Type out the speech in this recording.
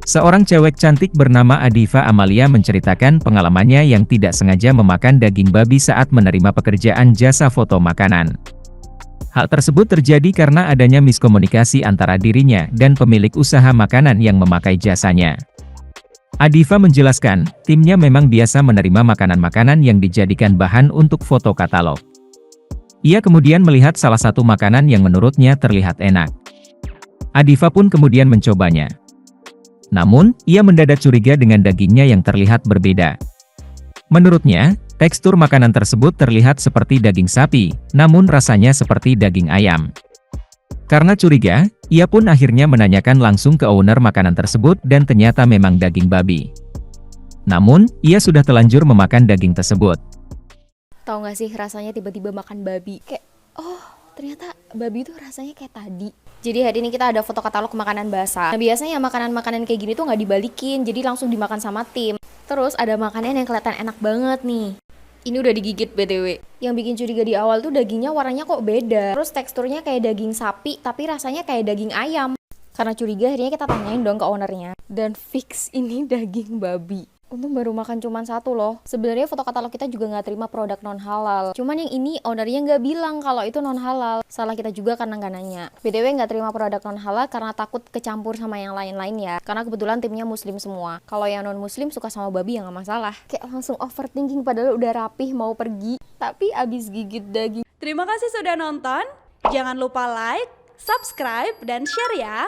Seorang cewek cantik bernama Adifa Amalia menceritakan pengalamannya yang tidak sengaja memakan daging babi saat menerima pekerjaan jasa foto makanan. Hal tersebut terjadi karena adanya miskomunikasi antara dirinya dan pemilik usaha makanan yang memakai jasanya. Adifa menjelaskan, timnya memang biasa menerima makanan-makanan yang dijadikan bahan untuk foto katalog. Ia kemudian melihat salah satu makanan yang menurutnya terlihat enak. Adifa pun kemudian mencobanya. Namun, ia mendadak curiga dengan dagingnya yang terlihat berbeda. Menurutnya, tekstur makanan tersebut terlihat seperti daging sapi, namun rasanya seperti daging ayam. Karena curiga, ia pun akhirnya menanyakan langsung ke owner makanan tersebut dan ternyata memang daging babi. Namun, ia sudah telanjur memakan daging tersebut. Tahu nggak sih rasanya tiba-tiba makan babi? Kayak, oh ternyata babi itu rasanya kayak tadi. Jadi hari ini kita ada foto katalog makanan basah. Nah biasanya makanan-makanan kayak gini tuh nggak dibalikin, jadi langsung dimakan sama tim. Terus ada makanan yang kelihatan enak banget nih. Ini udah digigit BTW. Yang bikin curiga di awal tuh dagingnya warnanya kok beda. Terus teksturnya kayak daging sapi, tapi rasanya kayak daging ayam. Karena curiga akhirnya kita tanyain dong ke ownernya. Dan fix ini daging babi. Untung baru makan cuman satu loh. Sebenarnya foto katalog kita juga nggak terima produk non halal. Cuman yang ini ownernya nggak bilang kalau itu non halal. Salah kita juga karena nggak nanya. BTW nggak terima produk non halal karena takut kecampur sama yang lain-lain ya. Karena kebetulan timnya muslim semua. Kalau yang non muslim suka sama babi ya nggak masalah. Kayak langsung overthinking padahal udah rapih mau pergi. Tapi abis gigit daging. Terima kasih sudah nonton. Jangan lupa like, subscribe, dan share ya.